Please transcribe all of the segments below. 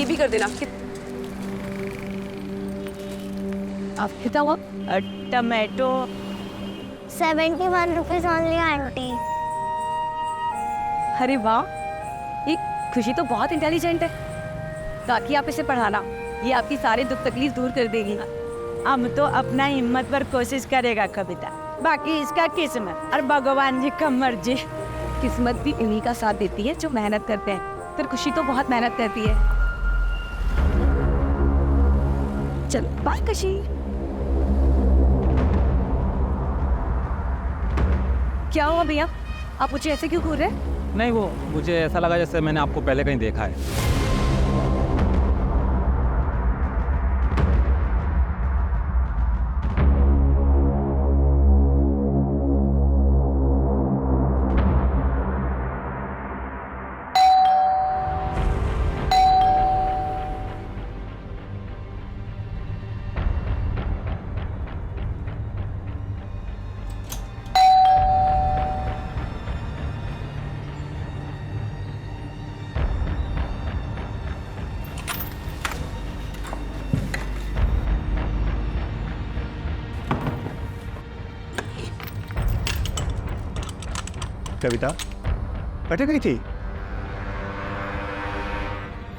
ये भी कर देना। आप कितना हुआ? Tomato 71 rupees only aunty. अरे वाह, ये खुशी तो बहुत इंटेलिजेंट है। ताकि आप इसे पढ़ाना, ये आपकी सारे दुख तकलीफ दूर कर देगी। हम तो अपना हिम्मत पर कोशिश करेगा कविता, बाकी इसका किस्मत और भगवान जी का मर्जी। किस्मत भी इन्हीं का साथ देती है जो मेहनत करते हैं। फिर खुशी तो बहुत मेहनत करती है। चलो बाय खुशी। क्या हुआ भैया, आप मुझे ऐसे क्यों घूर रहे हैं? नहीं, वो मुझे ऐसा लगा जैसे मैंने आपको पहले कहीं देखा है। कविता कटे गई थी?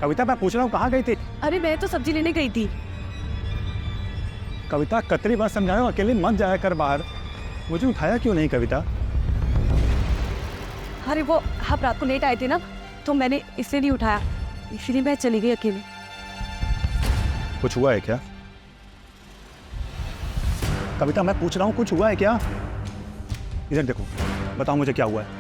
कविता मैं पूछ रहा हूँ कहाँ गई थी? अरे मैं तो सब्जी लेने गई थी। कविता कतरी बार समझाया अकेले मत जाया कर बाहर। मुझे उठाया क्यों नहीं कविता? अरे वो आप रात को लेट आए थे ना, तो मैंने इसलिए नहीं उठाया, इसीलिए मैं चली गई अकेले। कुछ हुआ है क्या? कविता मैं पूछ रहा हूँ कुछ हुआ है क्या? इधर देखो, बताओ मुझे क्या हुआ है।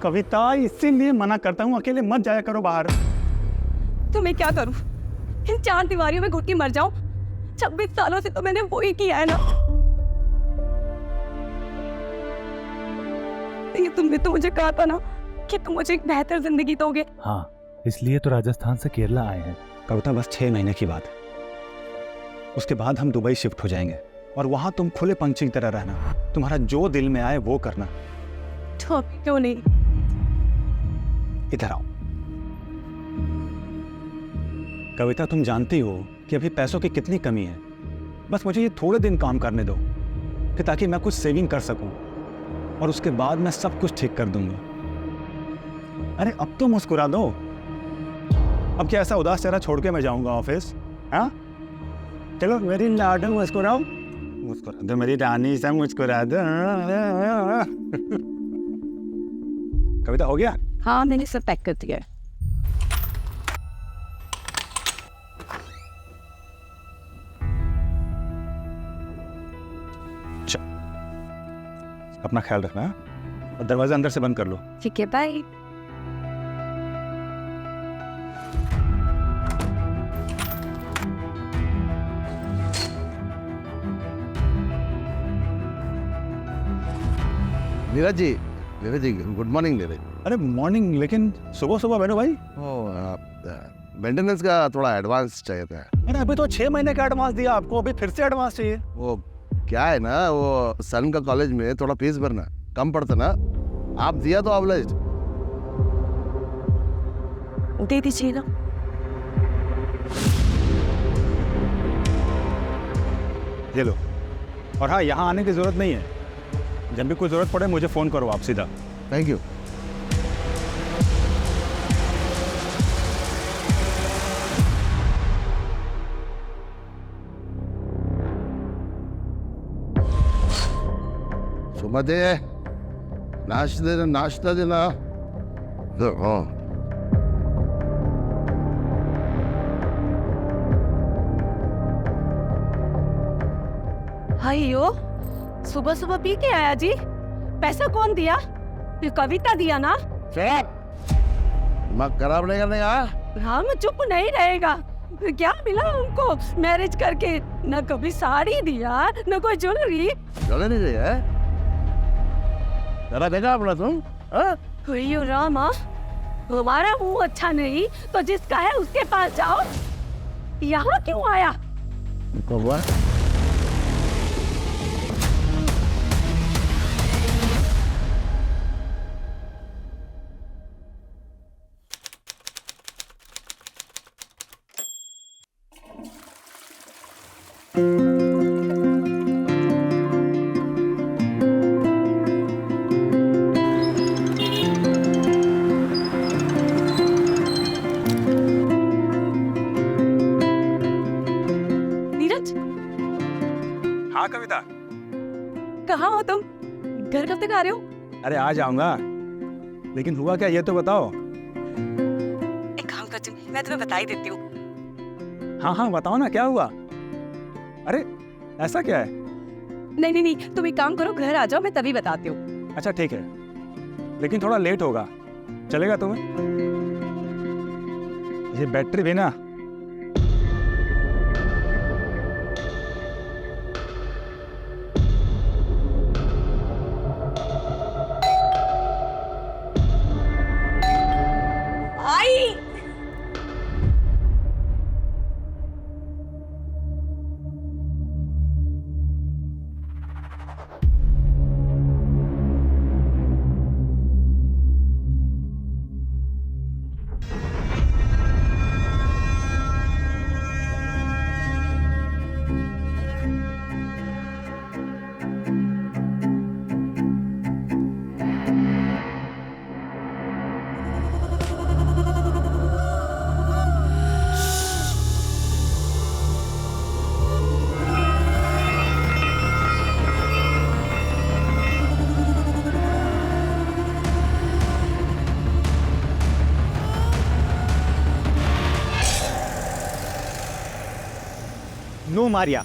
कविता इसीलिए मना करता हूँ अकेले मत जाया करो बाहर। तो मैं क्या करूं? इन 4 दीवारियों में घुट के मर जाऊं? 26 सालों से तो मैंने वही किया है ना। ये तुमने तो मुझे कहा था ना कि तुम मुझे एक बेहतर जिंदगी दोगे। हाँ, इसलिए तो राजस्थान से केरला आए हैं। कविता बस 6 महीने की बात है, उसके बाद हम दुबई शिफ्ट हो जाएंगे और वहां तुम खुले पंछी की तरह रहना, तुम्हारा जो दिल में आए वो करना। तो अभी क्यों नहीं? इधर आओ। कविता तुम जानती हो कि अभी पैसों की कितनी कमी है। बस मुझे ये थोड़े दिन काम करने दो कि ताकि मैं कुछ सेविंग कर सकूं और उसके बाद मैं सब कुछ ठीक कर दूंगा। अरे अब तो मुस्कुरा दो। अब क्या ऐसा उदास चेहरा छोड़ के मैं जाऊंगा ऑफिस? हाँ चलो मेरी लाडो मुस्कुराओ, मुस्कुरा दो मेरी रानी सा, मुस्कुरा दो। कविता हो गया? हाँ मैंने सब पैक कर दिया है। अपना ख्याल रखना और दरवाजा अंदर से बंद कर लो। ठीक है, bye. Neeraj ji good morning Neeraj. अरे मॉर्निंग, लेकिन सुबह सुबह बैठो भाई। मेंटेनेंस का थोड़ा एडवांस चाहिए था। अरे अभी तो 6 महीने का एडवांस दिया आपको, अभी फिर से एडवांस चाहिए? वो क्या है ना, वो सन का कॉलेज में थोड़ा फीस भरना कम पड़ता ना, आप दिया तो ऑब्लाइज्ड। दे दीजिए ना। ये लो। और हाँ, यहाँ आने की जरूरत नहीं है, जब भी कोई जरूरत पड़े मुझे फोन करो आप सीधा। Thank you. सुमते नाश्ता देना। हाँ अयो, सुबह सुबह पी के आया जी? पैसा कौन दिया? ये कविता दिया ना? दिमाग खराब नहीं करने का। हम चुप नहीं रहेगा। क्या मिला उनको मैरिज करके? न कभी साड़ी दिया, न कोई ज्वेलरी। चले नहीं रही है, जरा देखा अपना तुम। अयो रामा, हमारा मुंह अच्छा नहीं तो जिसका है उसके पास जाओ। यहाँ क्यों आया? घर कब तक आ रहे हो? अरे आ जाऊंगा, लेकिन हुआ क्या ये तो बताओ। एक काम करती हूँ, मैं तुम्हें बता ही देती हूँ। हाँ हाँ बताओ ना, क्या हुआ? अरे ऐसा क्या है? नहीं नहीं नहीं, तुम एक काम करो, घर आ जाओ, मैं तभी बताती हूँ। अच्छा ठीक है, लेकिन थोड़ा लेट होगा, चलेगा तुम्हें? ये बैटरी भी ना। No, Maria.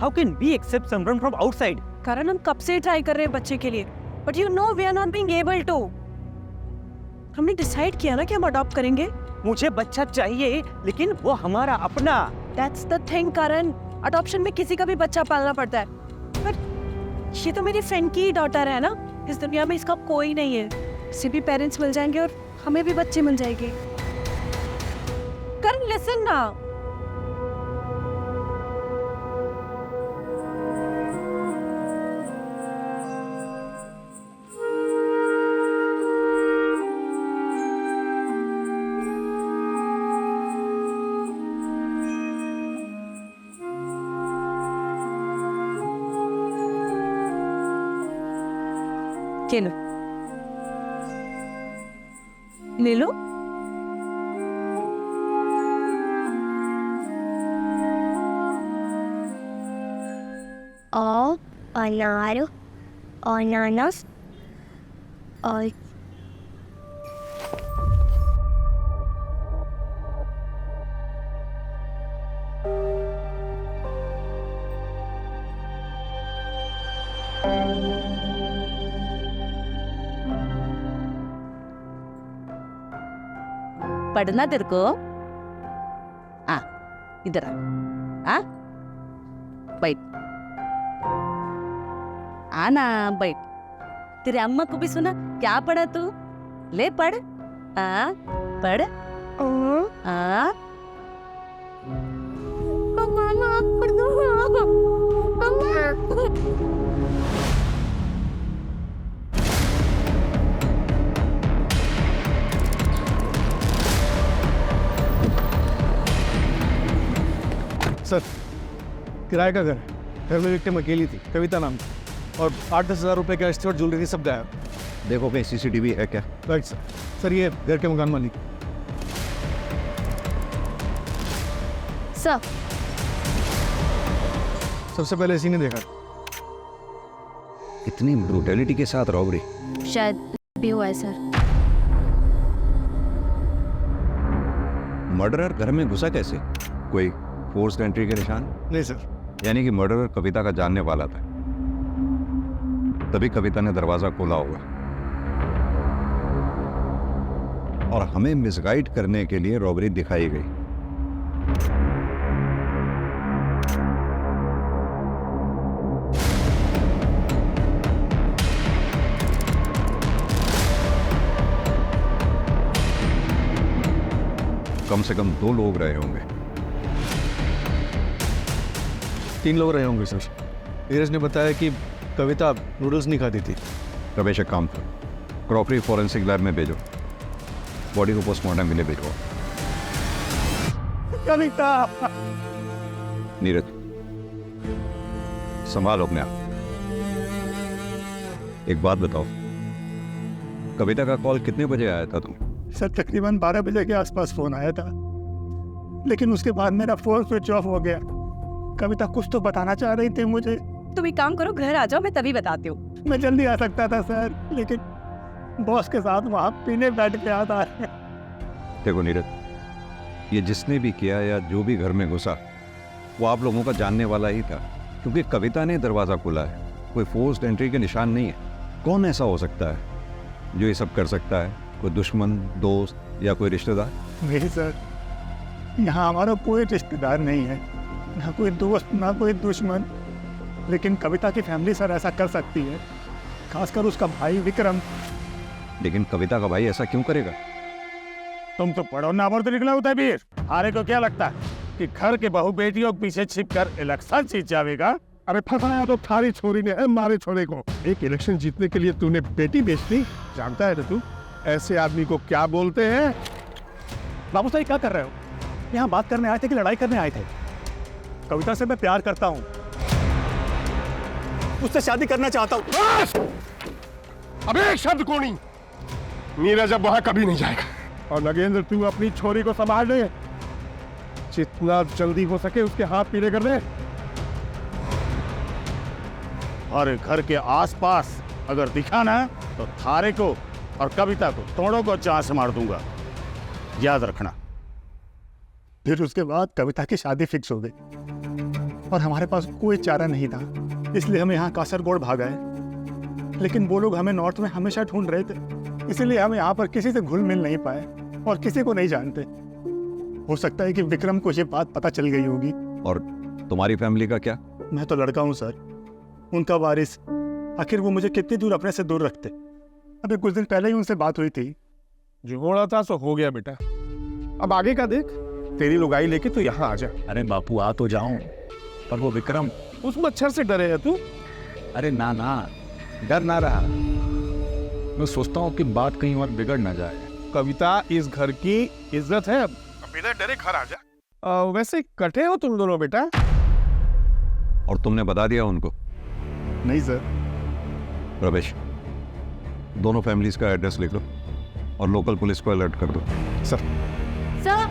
How can we accept someone from outside? कारण हम कब से ट्राई कर रहे हैं बच्चे के लिए, but you know we are not being able to. हमने डिसाइड किया ना कि हम अडॉप्ट करेंगे। मुझे बच्चा चाहिए, लेकिन वो हमारा अपना। That's the thing Karan, adoption में किसी का भी बच्चा पालना पड़ता है, पर ये तो मेरी फ्रेंड की डॉटर है ना, इस दुनिया में इसका कोई नहीं है। इसे भी पेरेंट्स मिल जाएंगे और हमें भी बच्चे मिल जाएंगे। करण लिसन ना। ले लो, ले लो। अनार, अनानास और पढ़ना तेरे को? आ इधर आ बैठ, आना बैठ। तेरे अम्मा को भी सुना क्या पढ़ा तू? ले पढ़, पढ़। सर, किराए का घर है, घर में विक्टिम अकेली थी, कविता नाम की, और 8-10 हज़ार रुपये का और ज्वेलरी सब गायब। देखो कहीं CCTV है क्या? Right sir. सर ये घर के मकान मालिक। सर, सबसे पहले इसी ने देखा। इतनी ब्रूटैलिटी के साथ रॉबरी शायद भी हुआ है सर। मर्डरर घर में घुसा कैसे? कोई फोर्स एंट्री के निशान? नहीं सर। यानी कि मर्डरर कविता का जानने वाला था, तभी कविता ने दरवाजा खोला होगा और हमें मिसगाइड करने के लिए रॉबरी दिखाई गई। कम से कम 2 लोग रहे होंगे। 3 लोग रहे होंगे सर। नीरज ने बताया कि कविता नूडल्स नहीं खाती थी। रमेश एक काम कर, क्रॉकरी फॉरेंसिक लैब में भेजो, बॉडी को पोस्टमार्टम के लिए भेजो। कविता! नीरज संभालो अपने आप। एक बात बताओ, कविता का कॉल कितने बजे आया था तुम? सर तकरीबन 12 बजे के आसपास फ़ोन आया था, लेकिन उसके बाद मेरा फ़ोन स्विच ऑफ हो गया। कविता कुछ तो बताना चाह रही थी मुझे। तुम एक काम करो, घर आ जाओ, मैं तभी बताती हूँ। मैं जल्दी आ सकता था सर, लेकिन बॉस के साथ वहाँ पीने बैठ के आता है। देखो नीरज, ये जिसने भी किया या जो भी घर में घुसा वो आप लोगों का जानने वाला ही था, क्योंकि कविता ने दरवाज़ा खोला है, कोई फोर्स्ड एंट्री के निशान नहीं है। कौन ऐसा हो सकता है जो ये सब कर सकता है? कोई दुश्मन, दोस्त या कोई रिश्तेदार? नहीं सर, यहाँ हमारा कोई रिश्तेदार नहीं है, ना कोई दोस्त ना कोई दुश्मन, लेकिन कविता की फैमिली सर ऐसा कर सकती है, खासकर उसका भाई विक्रम। लेकिन कविता का भाई ऐसा क्यों करेगा? तुम तो पढ़ो ना तो निकला होता है वीर। हारे को क्या लगता है कि घर के बहू बेटियों के पीछे छिपकर इलेक्शन जीत जाएगा? अरे फंसाया तो थारी छोरी ने है मारे छोरे को। एक इलेक्शन जीतने के लिए तूने बेटी बेच दी, जानता है ना तू ऐसे आदमी को क्या बोलते हैं? बाबू साहब क्या कर रहे हो? यहाँ बात करने आए थे कि लड़ाई करने आए थे? कविता से मैं प्यार करता हूँ, उससे शादी करना चाहता हूँ। अब एक शब्द को नहीं, नीरज अब वहां कभी नहीं जाएगा। और नगेंद्र तू अपनी छोरी को संभाल ले, जितना जल्दी हो सके उसके हाथ पीले कर दे। और घर के आसपास अगर दिखा ना तो थारे को और कविता को दोनों को जान से मार दूंगा, याद रखना। फिर उसके बाद कविता की शादी फिक्स हो गई और हमारे पास कोई चारा नहीं था, इसलिए हम यहाँ कासरगोड भाग आए। लेकिन वो लोग हमें नॉर्थ में हमेशा ढूंढ रहे थे, इसीलिए हम यहाँ पर किसी से घुल मिल नहीं पाए और किसी को नहीं जानते। हो सकता है कि विक्रम को ये बात पता चल गई होगी। और तुम्हारी फैमिली का क्या? मैं तो लड़का हूँ सर, उनका वारिस। आखिर वो मुझे कितनी दूर अपने से दूर रखते? अभी कुछ दिन पहले ही उनसे बात हुई थी। जो होना था सो हो गया बेटा, अब आगे का देख। तेरी लुगाई लेके तू यहाँ आ जा। अरे बापू आ तो जाऊं, पर वो विक्रम। उस मच्छर से डरे है तू? अरे ना ना, डर ना रहा, मैं सोचता हूँ कि बात कहीं और बिगड़ ना जाए। कविता इस घर की इज्जत है, अब बिना डरे घर आ जा। वैसे कटे हो तुम दोनों बेटा? और तुमने बता दिया उनको? नहीं सर। रमेश, दोनों फैमिलीज का एड्रेस लिख लो और लोकल पुलिस को अलर्ट कर दो। सर। सर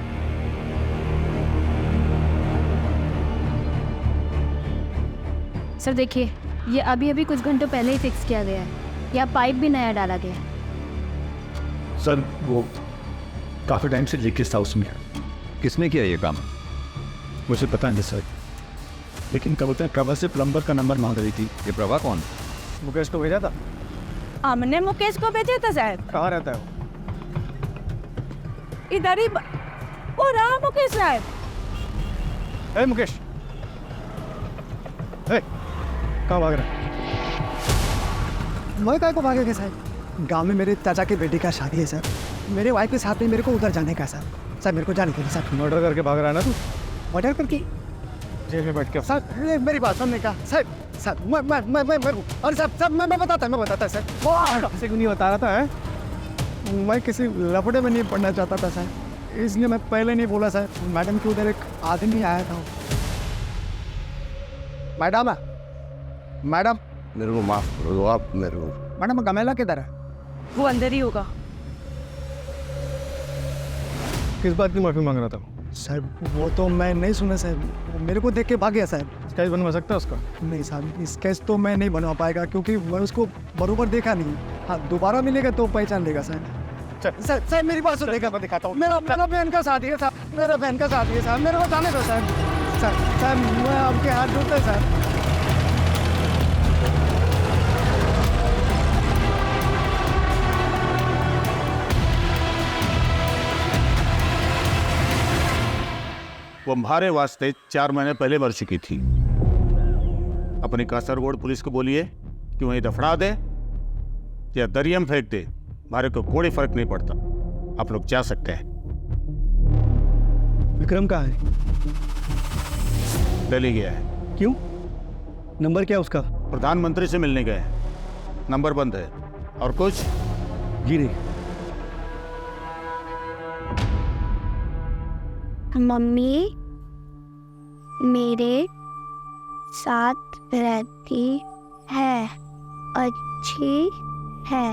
सर देखिए, ये अभी अभी कुछ घंटों पहले ही फिक्स किया गया है। यहाँ पाइप भी नया डाला गया है। सर वो काफ़ी टाइम से लीकेज था उसमें। किसने किया ये काम? मुझे पता नहीं सर, लेकिन कविता प्रभा से प्लम्बर का नंबर मांग रही थी। ये प्रभा कौन? मुकेश को भेजा था। हमने मुकेश को भेजा था साहब। कहाँ रहता है वो? इधर ही वो रहा मुकेश साहब। ए मुकेश, कहाँ भाग रहा है? मैं काय को भागेगा सर? गांव में मेरे चाचा की बेटी का शादी है सर, मेरे वाइफ के साथ में मेरे को उधर जाने का सर। सर मेरे को जाने के लिए सर। मर्डर करके भाग रहा है ना तू? मर्डर करके? जेल में बैठ के। सर मेरी बात सुनने का सर। सर मैं मरूं। और सर मैं बताता सर। किसी को नहीं बता रहा था है? मैं किसी लफड़े में नहीं पढ़ना चाहता था सर, इसलिए मैं पहले नहीं बोला सर। मैडम के उधर एक आदमी आया था। मैडम मैडम मेरे को माफ करो दो आप मेरे को। मैडम गमेला किधर है? वो अंदर ही होगा। किस बात की माफी मांग रहा था? सर वो तो मैं नहीं सुना सर, मेरे को देख के भाग गया सर। स्केच बनवा सकता है उसका? नहीं सर, स्केच तो मैं नहीं बनवा पाएगा क्योंकि मैं उसको बरोबर देखा नहीं। हाँ दोबारा मिलेगा तो पहचान लेगा सर। सर मेरी बात सुनेगा, मैं दिखाता हूँ। मेरा बहन का शादी है सर, मेरा बहन का शादी है सर, मेरे को जाने दो सर। सर मैं आपके हाथ जोड़ता है सर। वो हमारे वास्ते 4 महीने पहले मर चुकी थी। अपनी कासरगोड पुलिस को बोलिए कि वहीं दफना दे या दरिया में फेंक दे, हमारे को कोई फर्क नहीं पड़ता। आप लोग जा सकते हैं। विक्रम कहाँ है? दिल्ली गया है। क्यों? नंबर क्या उसका? प्रधानमंत्री से मिलने गए हैं, नंबर बंद है। और कुछ? जी नहीं। मम्मी मेरे साथ रहती है, अच्छी है।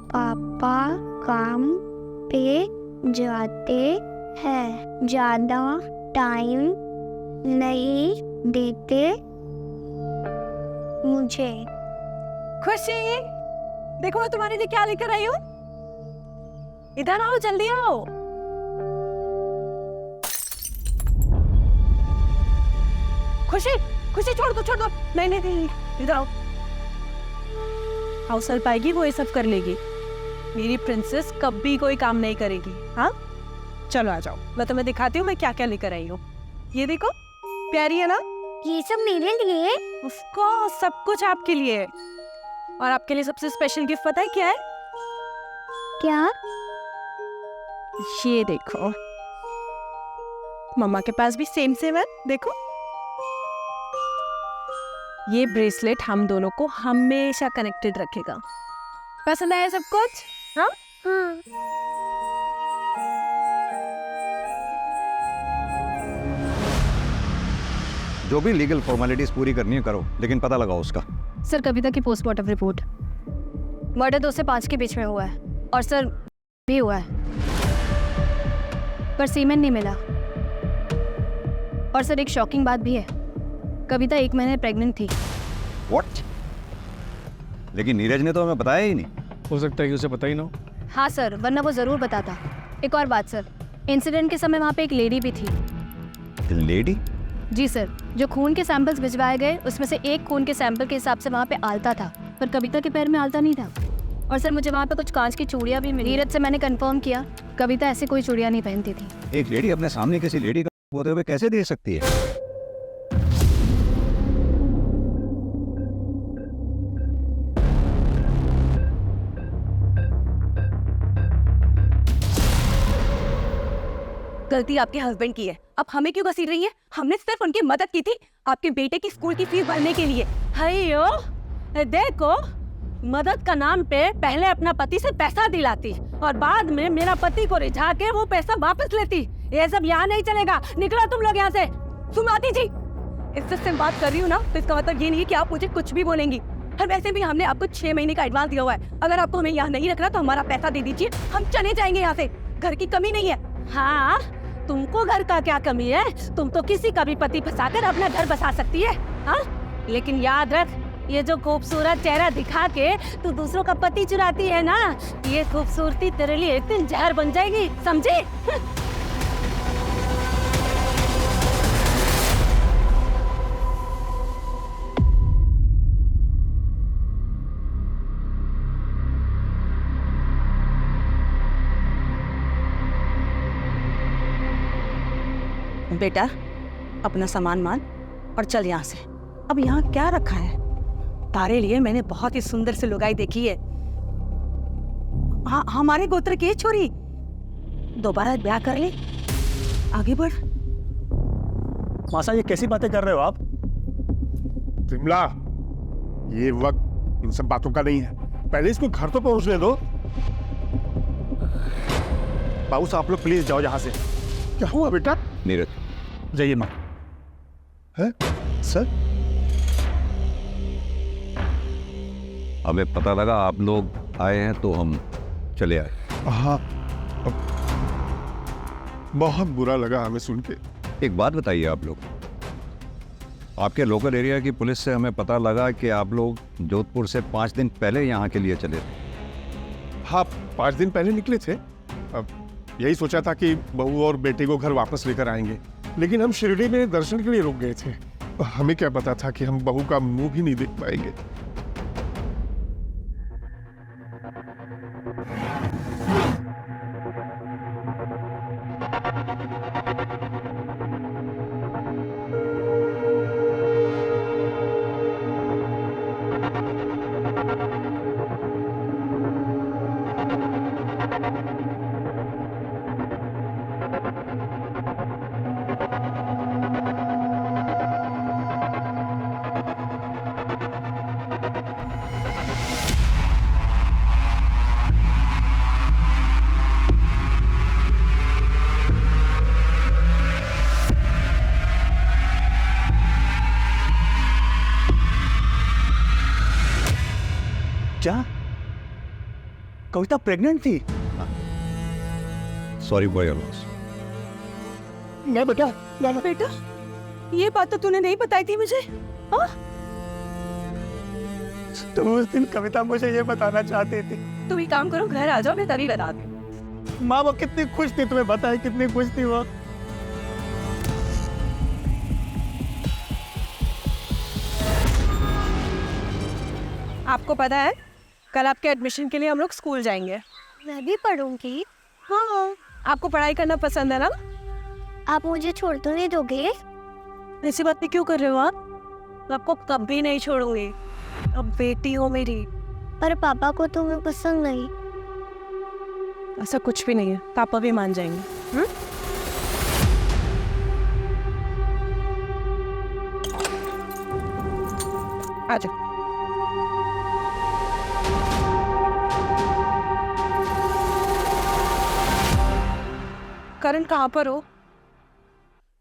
पापा काम पे जाते हैं, ज़्यादा टाइम नहीं देते मुझे। खुशी, देखो मैं तुम्हारे लिए क्या लेकर आई हूँ। इधर आओ, जल्दी आओ। खुशी, खुशी छोड़ दो, छोड़ दो। नहीं नहीं नहीं, इधर आओ। हाउस हेल्प आएगी, वो ये सब कर लेगी। मेरी प्रिंसेस कभी कोई काम नहीं करेगी। हाँ चलो आ जाओ, मैं तुम्हें दिखाती हूँ मैं क्या क्या लेकर आई हूँ। ये देखो, प्यारी है ना? ये सब मेरे लिए? ऑफ कोर्स, सब कुछ आपके लिए। और आपके लिए सबसे स्पेशल गिफ्ट पता है क्या है? क्या? ये देखो, मम्मा के पास भी सेम सेम है, देखो। ये ब्रेसलेट हम दोनों को हमेशा कनेक्टेड रखेगा। पसंद आया सब कुछ? हाँ हाँ। जो भी लीगल फॉर्मेलिटीज पूरी करनी है करो, लेकिन पता लगाओ उसका। सर, कविता की पोस्टमार्टम रिपोर्ट। मर्डर 2 से 5 के बीच में हुआ है और सर भी हुआ है, पर सीमेंट नहीं मिला। और सर एक शॉकिंग बात भी है, कविता 1 महीने प्रेग्नेंट थी। व्हाट? लेकिन नीरज ने तो हमें बताया ही नहीं। हो सकता है कि उसे पता ही ना हो। हाँ सर, वरना वो ज़रूर बताता। एक और बात सर, इंसिडेंट के समय वहाँ पे एक लेडी भी थी। लेडी? जी सर, जो खून के सैंपल्स भिजवाए गए उसमें से एक खून के सैंपल के हिसाब से वहाँ पे आलता था, पर कविता के पैर में आलता नहीं था। और सर मुझे वहाँ पे कुछ कांच की चूड़ियाँ भी मिली। नीरज से मैंने कंफर्म किया, कविता ऐसे कोई चूड़ियाँ नहीं पहनती थी। एक लेडी अपने सामने किसी लेडी का होते हुए कैसे दे सकती है? गलती आपके हस्बैंड की है, अब हमें क्यों घसीट रही है? हमने सिर्फ उनकी मदद की थी आपके बेटे की स्कूल की फीस भरने के लिए। हयो, देखो, मदद का नाम पे पहले अपना पति से पैसा दिलाती और बाद में मेरा पति को रिझा के वो पैसा वापस लेती। ये सब यहाँ नहीं चलेगा, निकलो तुम लोग यहाँ से। सुमाती जी, इज्जत से बात कर रही हूँ ना, तो इसका मतलब ये नहीं है कि आप मुझे कुछ भी बोलेंगी। और वैसे भी हमने आपको 6 महीने का एडवांस दिया हुआ है। अगर आपको हमें यहाँ नहीं रखना तो हमारा पैसा दे दीजिए, हम चले जाएंगे यहाँ से। घर की कमी नहीं है। हाँ, तुमको घर का क्या कमी है? तुम तो किसी का भी पति फंसाकर अपना घर बसा सकती है। हाँ, लेकिन याद रख, ये जो खूबसूरत चेहरा दिखा के तू दूसरों का पति चुराती है ना, ये खूबसूरती तेरे लिए एक दिन जहर बन जाएगी, समझी? बेटा, अपना सामान मान और चल यहाँ से। अब यहाँ क्या रखा है? तारे लिए मैंने बहुत ही सुंदर सी लुगाई देखी है। हाँ, हमारे गोत्र की छोरी, दोबारा ब्याह कर ले, आगे बढ़। मासा, ये कैसी बातें कर रहे हो आप? विमला, ये वक्त इन सब बातों का नहीं है। पहले इसको घर तो पहुंचने दो। बाबू साहब, आप लोग प्लीज जाओ यहाँ से। क्या हुआ बेटा? नीरज, जाइए माँ। है सर? हमें पता लगा आप लोग आए हैं तो हम चले आए। हाँ, बहुत बुरा लगा हमें सुन के। एक बात बताइए, आप लोग, आपके लोकल एरिया की पुलिस से हमें पता लगा कि आप लोग जोधपुर से 5 दिन पहले यहाँ के लिए चले थे। हाँ, 5 दिन पहले निकले थे। अब यही सोचा था कि बहू और बेटे को घर वापस लेकर आएंगे, लेकिन हम शिरडी में दर्शन के लिए रुक गए थे। हमें क्या पता था कि हम बहू का मुंह भी नहीं देख पाएंगे। क्या कविता प्रेग्नेंट थी? Sorry for your loss. नहीं बेटा, नहीं। बेटा, ये बात तो तूने नहीं बताई थी मुझे। हाँ? तो उस दिन कविता मुझे ये बताना चाहती थी। तुम एक काम करो, घर आ जाओ, मैं तभी बता दूँ। माँ वो कितनी खुश थी, तुम्हें बताया कितनी खुश थी वो। आपको पता है कल आपके एडमिशन के लिए हम लोग स्कूल जाएंगे। मैं भी पढ़ूंगी। हाँ, आपको पढ़ाई करना पसंद है ना? आप मुझे छोड़ तो नहीं दोगे? ऐसी बातें क्यों कर रहे हो आप? मैं आपको कभी नहीं छोड़ूंगी, अब बेटी हो मेरी। पर पापा को तो मैं पसंद नहीं। ऐसा कुछ भी नहीं है, पापा भी मान जाएंगे। आ जाओ। करण कहाँ पर हो?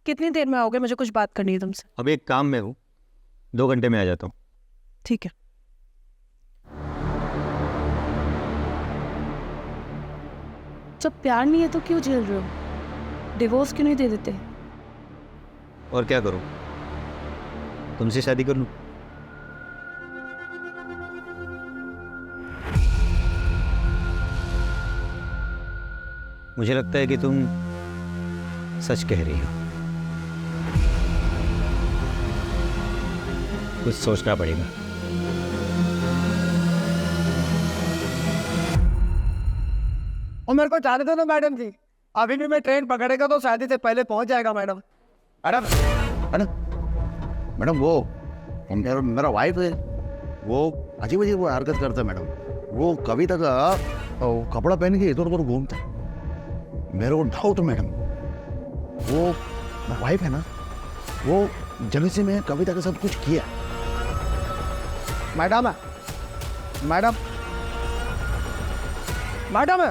कितनी देर में आओगे? मुझे कुछ बात करनी है तुमसे। अभी एक काम में हूँ, 2 घंटे में आ जाता हूँ। ठीक है। जब प्यार नहीं है तो क्यों झेल रहे हो? डिवोर्स क्यों नहीं दे देते? और क्या करूँ, तुमसे शादी कर लूँ? मुझे लगता है कि तुम सच कह रही हो। कुछ सोचना पड़ेगा। और मेरे को जाने दो ना मैडम जी, अभी भी मैं ट्रेन पकड़ेगा तो शादी से पहले पहुंच जाएगा मैडम। मैडम मैडम मैडम वो मेरा वाइफ है, वो अजीब अजीब वो हरकत करता है मैडम। वो कविता का कपड़ा पहन के इधर उधर घूमता है। मेरे को डाउट मैडम, वो वाइफ है ना, वो जब से मैं कविता के साथ कुछ किया। मैडम मैडम मैडम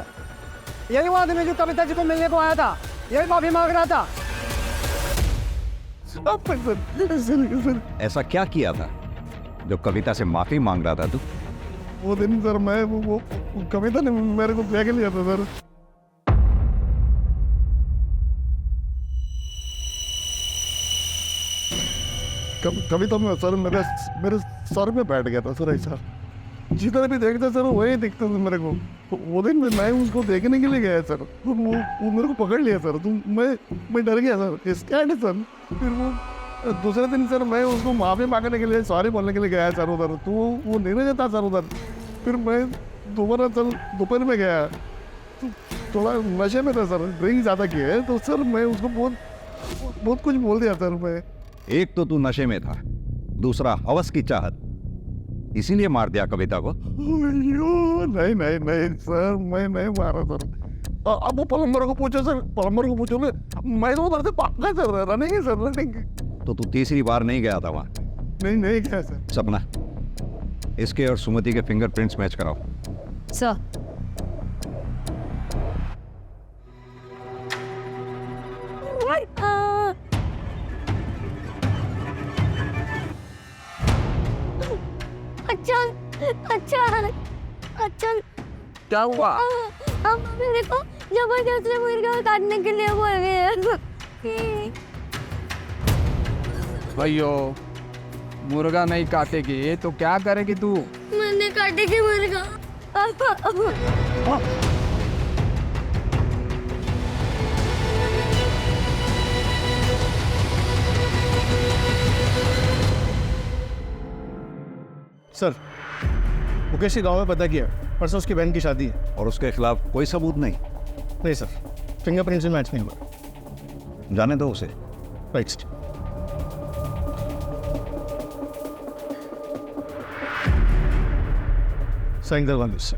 यही वो आदमी जो कविता जी को मिलने को आया था, यही माफी मांग रहा था। ऐसा क्या किया था जो कविता से माफी मांग रहा था तू? वो दिन सर मैं वो कविता ने मेरे को देख लिया था सर। कविता में सर मेरे सर में बैठ गया था सर। ऐसा जितना भी देखता सर वही दिखता था मेरे को। वो दिन मैं उसको देखने के लिए गया सर, तो वो मेरे को पकड़ लिया सर। तो मैं डर गया सर, इसका है सर। फिर वो दूसरे दिन सर मैं उसको माफी मांगने के लिए, सॉरी बोलने के लिए गया सर उधर, तो वो नहीं रहता सर उधर। फिर मैं दोबारा सर दोपहर में गया, तो थोड़ा नशे में था सर, ड्रिंक ज़्यादा किया है, तो सर मैं उसको बहुत कुछ बोल दिया सर मैं। एक तो तू नशे में था, दूसरा हवस की चाहत, इसीलिए मार दिया कविता को। नहीं नहीं नहीं सर, मैं नहीं मारा सर। अब वो प्लम्बर को पूछो सर, प्लम्बर को पूछो। मैं तो उधर से भागा सर, रनिंग सर रनिंग। तो तू तीसरी बार नहीं गया था वहाँ? नहीं गया सर। सपना, इसके और सुमति के फिंगरप्रिंट्स मैच कराओ। सर अच्छा क्या हुआ? अब मेरे को जबरदस्ती मुर्गा काटने के लिए बोल गए। भैयो मुर्गा नहीं काटेगी तो क्या करेगी तू? मैंने काटेगी मुर्गा। सर मुकेश के गांव में पता किया, परसों उसकी बहन की शादी है। और उसके खिलाफ कोई सबूत नहीं? नहीं सर, फिंगरप्रिंट से मैच नहीं हुआ। जाने दो उसे। राइट। साइन करवा दो सर।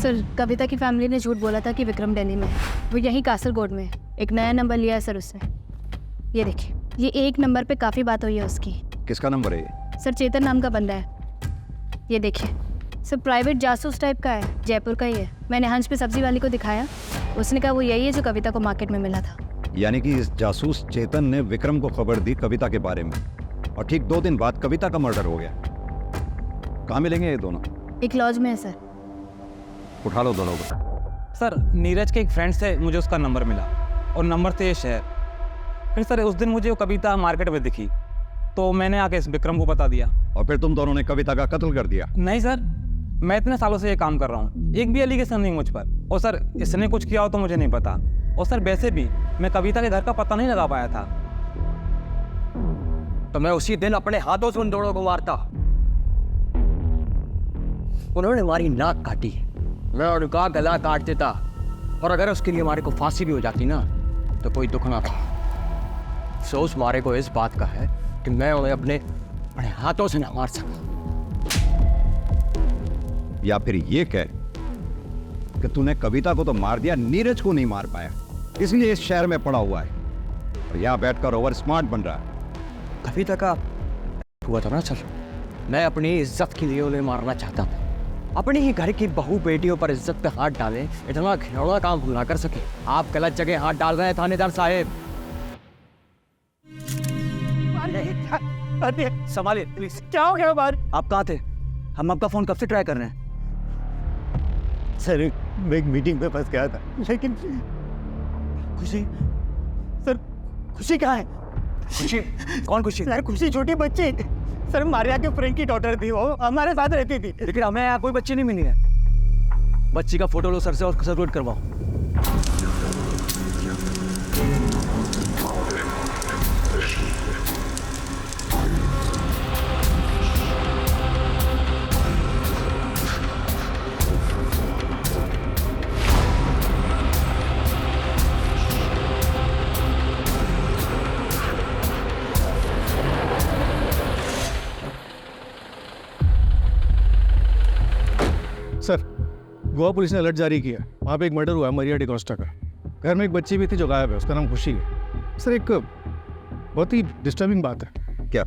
सर कविता की फैमिली ने झूठ बोला था कि विक्रम दिल्ली में है, वो यहीं कासरगोड में है। एक नया नंबर लिया है सर उससे। ये देखिए, ये एक नंबर पे काफ़ी बात हुई है उसकी। किसका नंबर है ये? सर चेतन नाम का बंदा है। ये देखिए सर, प्राइवेट जासूस टाइप का है, जयपुर का ही है। मैंने हंस पे सब्जी वाली को दिखाया, उसने कहा वो यही है जो कविता को मार्केट में मिला था। यानी कि इस जासूस चेतन ने विक्रम को खबर दी कविता के बारे में, और ठीक 2 दिन बाद कविता का मर्डर हो गया। कहाँ मिलेंगे ये दोनों? एक लॉज में है सर। उठा लो दोनों को। सर नीरज के एक फ्रेंड से मुझे उसका नंबर मिला और नंबर से ये शहर। फिर सर उस दिन मुझे वो कविता मार्केट में दिखी, तो मैंने आके इस विक्रम को बता दिया। और फिर तुम दोनों ने कविता का कत्ल कर दिया? नहीं सर, मैं इतने सालों से ये काम कर रहा हूँ, एक भी एलिगेशन नहीं मुझ पर। और सर इसने कुछ किया हो तो मुझे नहीं पता। और सर वैसे भी मैं कविता के घर का पता नहीं लगा पाया था। तो मैं उसी दिन अपने हाथों से उन दोनों को मारता। उन्होंने हमारी नाक काटी, मैं उनका गला काट देता, और अगर उसके लिए हमारे को फांसी भी हो जाती ना तो कोई दुख ना था। अफसोस मारे को इस बात का है कि मैं उन्हें अपने हाथों से ना मार सका। या फिर ये कह कि तूने कविता को तो मार दिया, नीरज को नहीं मार पाया, इसलिए इस शहर में पड़ा हुआ है और यहाँ बैठकर ओवर स्मार्ट बन रहा है। कविता का हुआ था ना सर, मैं अपनी इज्जत के लिए उन्हें मारना चाहता था। अपनी ही घर की बहू बेटियों पर इज्जत पे हाथ डाले, इतना घिनौना काम ना कर सके। आप गलत जगह हाथ डाल रहे हैं थानेदार साहब। संभालिए प्लीज। क्या हो गया बार? आप कहाँ थे? हम आपका फोन कब से ट्राई कर रहे हैं। सर मैं एक मीटिंग में फंस गया था, लेकिन खुशी सर, खुशी कहाँ है? खुशी? कौन खुशी? सर खुशी छोटी बच्ची सर, मारिया के फ्रेंड की डॉटर थी, वो हमारे साथ रहती थी। लेकिन हमें यहाँ कोई बच्ची नहीं मिली है। बच्ची का फोटो लो सर से और सर्कुलेट करवाओ। सर गोवा पुलिस ने अलर्ट जारी किया, वहाँ पे एक मर्डर हुआ है मरिया डिकोस्टा का। घर में एक बच्ची भी थी जो गायब है, उसका नाम खुशी है। सर एक बहुत ही डिस्टर्बिंग बात है। क्या?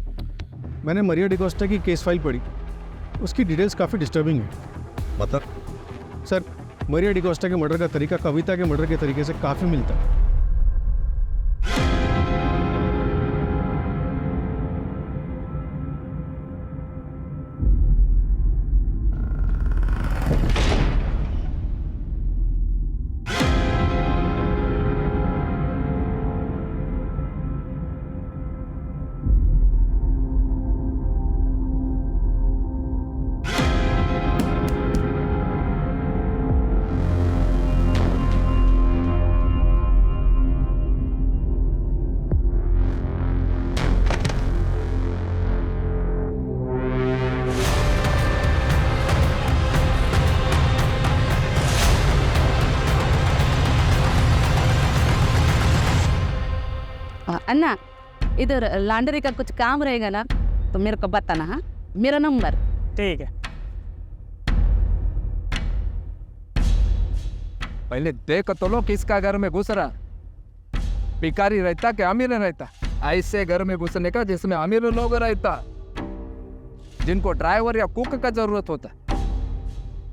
मैंने मरिया डिकोस्टा की केस फाइल पढ़ी, उसकी डिटेल्स काफ़ी डिस्टर्बिंग है। मतलब? सर मरिया डिकोस्टा के मर्डर का तरीका कविता के मर्डर के तरीके से काफ़ी मिलता है। अन्ना, इधर लॉन्ड्री का कुछ काम रहेगा ना तो मेरे को बताना। हाँ, मेरा नंबर। ठीक है। पहले देख तो लो किसका घर में घुस रहा, भिखारी रहता कि अमीर रहता। ऐसे घर में घुसने का जिसमें अमीर लोग रहता, जिनको ड्राइवर या कुक का जरूरत होता,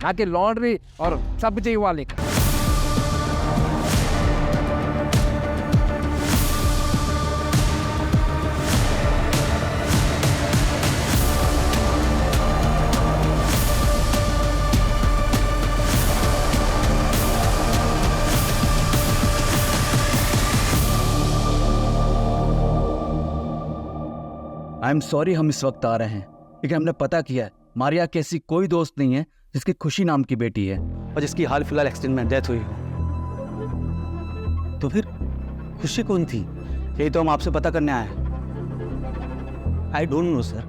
ना कि लॉन्ड्री और सब्जी वाले का। आई एम सॉरी हम इस वक्त आ रहे हैं, लेकिन हमने पता किया है मारिया की ऐसी कोई दोस्त नहीं है जिसकी खुशी नाम की बेटी है और जिसकी हाल फिलहाल एक्सीडेंट में डेथ हुई हो। तो फिर खुशी कौन थी? यही तो हम आपसे पता करने आए हैं। I don't know sir.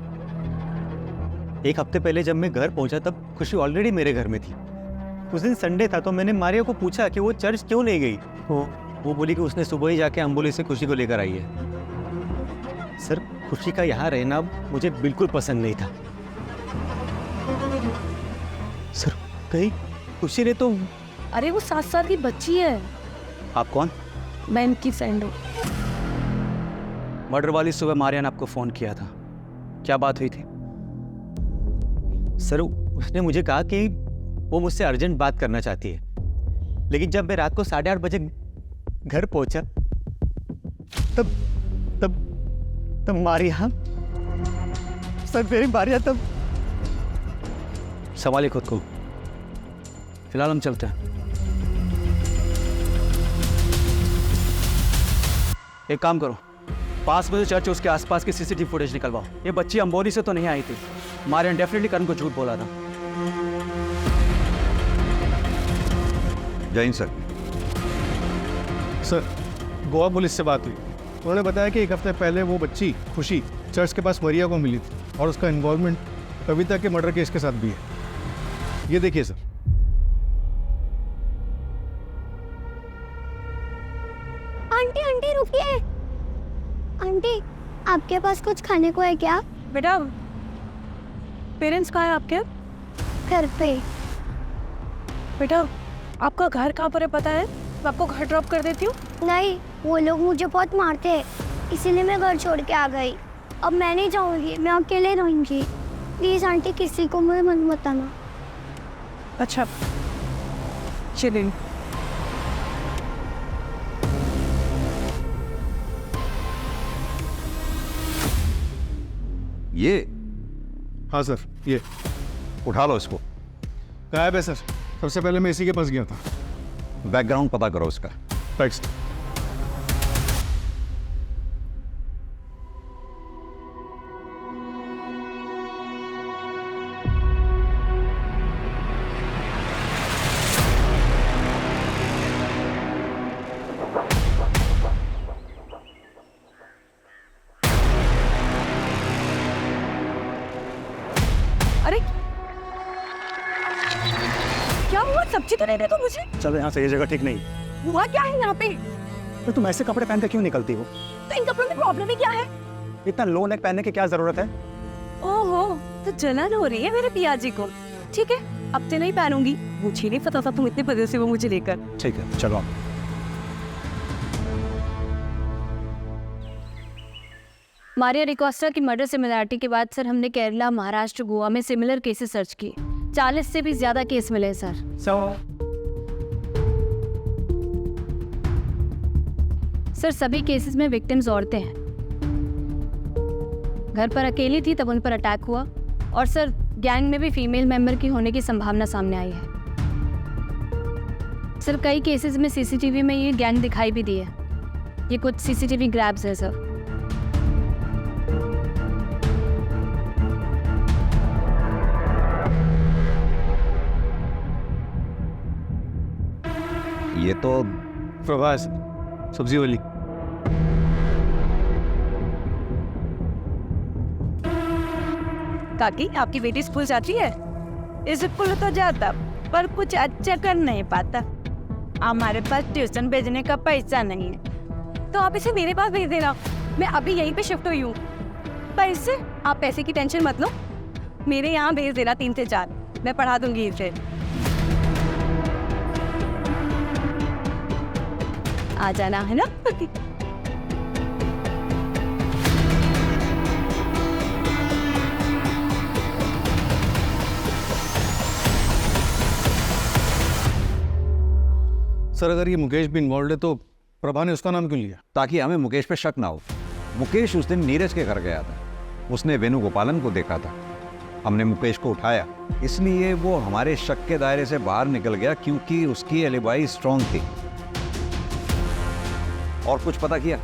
एक हफ्ते पहले जब मैं घर पहुंचा तब खुशी ऑलरेडी मेरे घर में थी। उस दिन संडे था तो मैंने मारिया को पूछा कि वो चर्च क्यों नहीं गई। वो बोली कि उसने सुबह ही जाके एम्बुलेंस से खुशी को लेकर आई है। सर खुशी का यहाँ रहना मुझे बिल्कुल पसंद नहीं था। सर कहीं खुशी ने तो। अरे वो 7 साल की बच्ची है। आप कौन? मैं इनकी फ्रेंड हूँ। मर्डर वाली सुबह मारिया ने आपको फोन किया था, क्या बात हुई थी? सर उसने मुझे कहा कि वो मुझसे अर्जेंट बात करना चाहती है, लेकिन जब मैं रात को 8:30 बजे घर पहुंचा तब तब तब मारिया, सर मेरी मारिया तब। संभालिए खुद को, फिलहाल हम चलते हैं। एक काम करो, पास में जो चर्च है उसके आसपास की सीसीटीवी फुटेज निकलवाओ। ये बच्ची अंबोली से तो नहीं आई थी। मारियन डेफिनेटली करण को झूठ बोला था। Jain sir. Sir, Goa police से बात हुई। उन्होंने बताया कि 1 हफ्ते पहले वो बच्ची खुशी चर्च के पास मरिया को मिली थी और उसका इन्वॉल्वमेंट कविता के मर्डर केस के साथ भी है। ये देखिए सर। आंटी आंटी रुकिए। आंटी आपके पास कुछ खाने को है क्या? बेटा पेरेंट्स कहाँ हैं आपके? घर पे। बेटा आपका घर कहाँ पर है पता है? मैं आपको घर ड्रॉप कर देती हूँ। नहीं, वो लोग मुझे बहुत मारते हैं, इसीलिए मैं घर छोड़ के आ गई। अब मैं नहीं जाऊंगी, मैं अकेले रहूंगी। प्लीज आंटी किसी को मुझे मत बताना। अच्छा चलिए। ये? हाँ सर, ये उठा लो इसको। गायब है सर। सबसे पहले मैं इसी के पास गया था। बैकग्राउंड पता करो इसका। Right sir. अरे क्या हुआ? सब्जी तो नहीं दे तो मुझे। चलो यहाँ से, ये जगह ठीक नहीं। हुआ क्या है यहाँ पे? तो तुम ऐसे कपड़े पहन के क्यों निकलती हो? तो इन कपड़ों में प्रॉब्लम ही क्या है? इतना लो नेक पहनने की क्या जरूरत है? ओहो, तो जलन हो रही है मेरे पिया जी को। ठीक है, अब से नहीं पहनूंगी। मुझे नहीं पता था तुम इतने बजे से वो मुझे लेकर। ठीक है, चलो आप। मारिया डिकोस्टा की मर्डर सिमिलरिटी के बाद सर हमने केरला, महाराष्ट्र, गोवा में सिमिलर केसेस सर्च किए। 40 से भी ज्यादा केस मिले सर। सर सभी केसेस में विक्टिम्स औरतें हैं। घर पर अकेली थी तब उन पर अटैक हुआ, और सर गैंग में भी फीमेल मेंबर की होने की संभावना सामने आई है। सर कई केसेस में सीसीटीवी में ये गैंग दिखाई भी दी है। ये कुछ सीसीटीवी ग्रैब्स है सर। ये तो प्रभास, सब्जी वाली। काकी आपकी बेटी स्कूल जाती है? स्कूल तो जाता पर कुछ अच्छा कर नहीं पाता। हमारे पास ट्यूशन भेजने का पैसा नहीं है। तो आप इसे मेरे पास भेज देना, मैं अभी यहीं पे शिफ्ट हुई हूँ। पैसे? आप पैसे की टेंशन मत लो, मेरे यहाँ भेज देना 3 से 4, मैं पढ़ा दूंगी इसे। आ जाना है ना? सर अगर ये मुकेश भी इन्वॉल्व है तो प्रभा ने उसका नाम क्यों लिया? ताकि हमें मुकेश पे शक ना हो। मुकेश उस दिन नीरज के घर गया था, उसने वेणुगोपालन को देखा था। हमने मुकेश को उठाया, इसलिए वो हमारे शक के दायरे से बाहर निकल गया क्योंकि उसकी एलिबाई स्ट्रांग थी। और कुछ पता किया?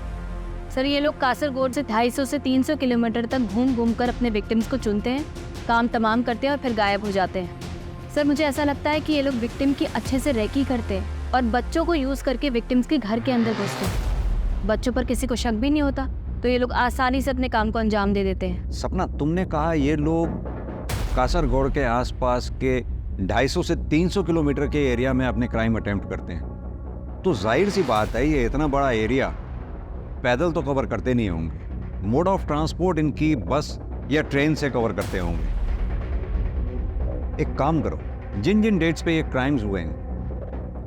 सर ये लोग कासरगोड से 250 से 300 किलोमीटर तक घूम घूम कर अपने विक्टिम्स को चुनते हैं, काम तमाम करते हैं और फिर गायब हो जाते हैं। सर मुझे ऐसा लगता है कि ये लोग विक्टिम की अच्छे से रेकी करते हैं और बच्चों को यूज़ करके विक्टिम्स के घर के अंदर घुसते हैं। बच्चों पर किसी को शक भी नहीं होता, तो ये लोग आसानी से अपने काम को अंजाम दे देते हैं। सपना, तुमने कहा ये लोग कासरगोड के आसपास के 250 से 300 किलोमीटर के एरिया में अपने क्राइम अटेम्प्ट करते हैं, तो जाहिर सी बात है ये इतना बड़ा एरिया पैदल तो कवर करते नहीं होंगे। मोड ऑफ ट्रांसपोर्ट इनकी बस या ट्रेन से कवर करते होंगे। एक काम करो, जिन जिन डेट्स पे ये क्राइम्स हुए हैं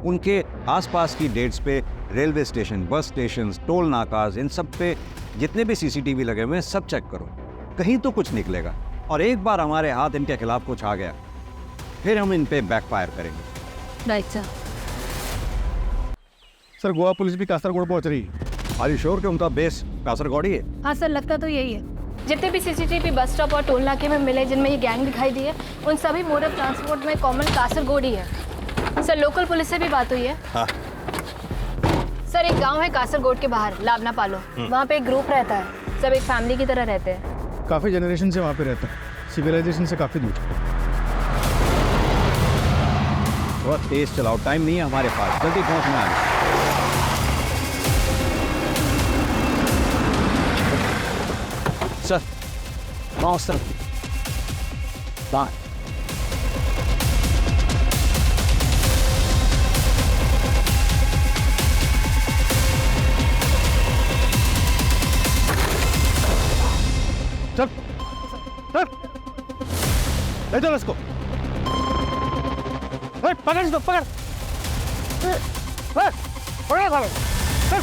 उनके आसपास की डेट्स पे railway station, bus station, toll नाकाज, इन सब पे जितने भी सीसीटीवी लगे हुए हैं सब चेक करो, कहीं तो कुछ निकलेगा। और एक बार हमारे हाथ इनके खिलाफ कुछ आ गया फिर हम इन पे बैकफायर करेंगे। Right sir. Sir Goa police भी कासरगोड पहुंच रही है। आर यू श्योर कि उनका बेस कासरगोड ही है? हाँ सर, लगता तो यही है। जितने भी सीसीटीवी बस स्टॉप और टोल नाके में मिले जिनमें ये गैंग दिखाई दी है, उन सभी मोड ऑफ ट्रांसपोर्ट में कॉमन कासरगोड ही है। सर लोकल पुलिस से भी बात हुई है। हाँ। सर एक गांव है कासरगोड के बाहर, लावना पालो। वहाँ पे एक ग्रुप रहता है, सब एक फैमिली की तरह रहते हैं। काफ़ी जनरेशन से वहाँ पे रहता है, सिविलाइजेशन से काफ़ी दूर। बहुत तेज चलाओ, टाइम नहीं है हमारे पास, जल्दी पहुंचना है। सर वहाँ उस तरफ वहाँ चल चल ले चल इसको। पकड़ इसको, पकड़ पकड़ साले। चल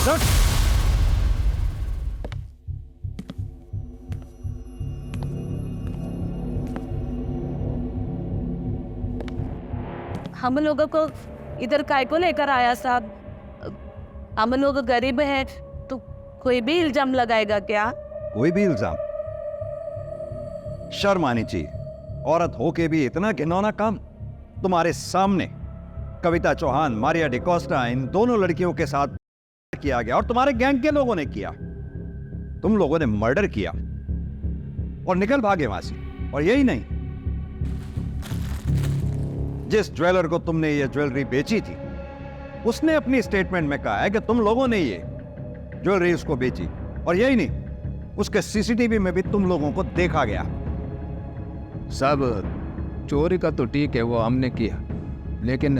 चल। हम लोगों को इधर काय को लेकर आया साहब? हम लोग गरीब हैं तो कोई भी इल्जाम लगाएगा क्या? कोई भी इल्जाम? शर्म आनी चाहिए, औरत होके भी इतना घिनौना काम। तुम्हारे सामने कविता चौहान, मारिया डिकोस्टा, इन दोनों लड़कियों के साथ किया गया और तुम्हारे गैंग के लोगों ने किया। तुम लोगों ने मर्डर किया और निकल भागे वहां से। और यही नहीं, जिस ज्वेलर को तुमने ये ज्वेलरी बेची थी उसने अपनी स्टेटमेंट में कहा है कि तुम लोगों ने ये ज्वेलरी उसको बेची। और यही नहीं, उसके सीसीटीवी में भी तुम लोगों को देखा गया। सब चोरी का तो ठीक है, वो हमने किया, लेकिन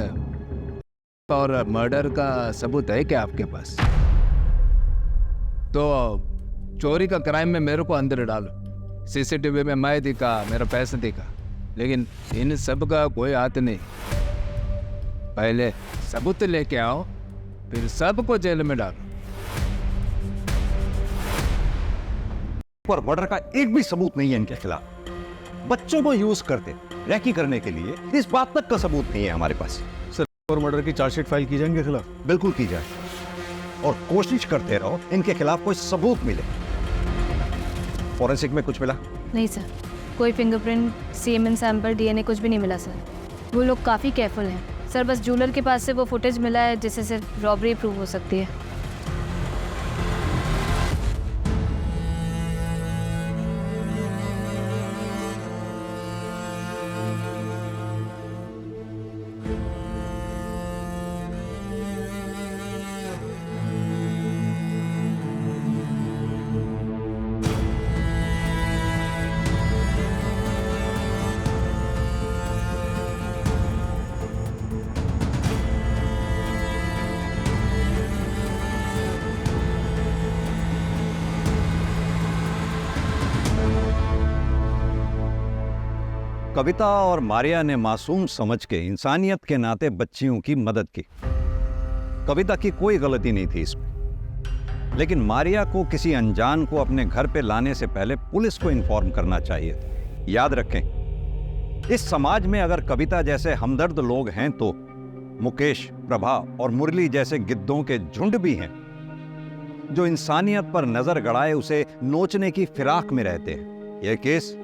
और मर्डर का सबूत है क्या आपके पास? तो चोरी का क्राइम में मेरे को अंदर डालो, सीसीटीवी में मैं दिखा, मेरा पैसा दिखा, लेकिन इन सब का कोई हाथ नहीं। पहले सबूत लेके आओ, फिर सबको जेल में डालो। पर मर्डर का एक भी सबूत नहीं है इनके खिलाफ। बच्चों को यूज करते रैकी करने के लिए, इस बात तक का सबूत नहीं है हमारे पास। सर और मर्डर की चार्जशीट फाइल की जाएंगे खिलाफ? बिल्कुल की जाए, और कोशिश करते रहो इनके खिलाफ कोई सबूत मिले। फॉरेंसिक में कुछ मिला? नहीं सर, कोई फिंगरप्रिंट, सीमेन सैंपल, डीएनए कुछ भी नहीं मिला सर। वो लोग काफ़ी केयरफुल हैं सर। बस ज्वेलर के पास से वो फुटेज मिला है जिससे सिर्फ रॉबरी प्रूव हो सकती है। कविता और मारिया ने मासूम समझ के इंसानियत के नाते बच्चियों की मदद की। कविता की कोई गलती नहीं थी इसमें, लेकिन मारिया को किसी अनजान को अपने घर पे लाने से पहले पुलिस को इन्फॉर्म करना चाहिए था। याद रखें, इस समाज में अगर कविता जैसे हमदर्द लोग हैं तो मुकेश, प्रभा और मुरली जैसे गिद्धों के झुंड भी हैं जो इंसानियत पर नजर गड़ाए उसे नोचने की फिराक में रहते हैं। यह केस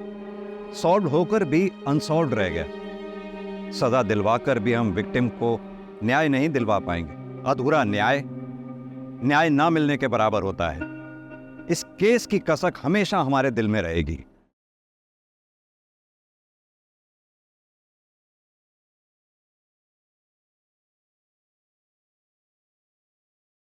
सॉल्व होकर भी अनसॉल्व रह गया। सजा दिलवाकर भी हम विक्टिम को न्याय नहीं दिलवा पाएंगे। अधूरा न्याय न्याय ना मिलने के बराबर होता है। इस केस की कसक हमेशा हमारे दिल में रहेगी।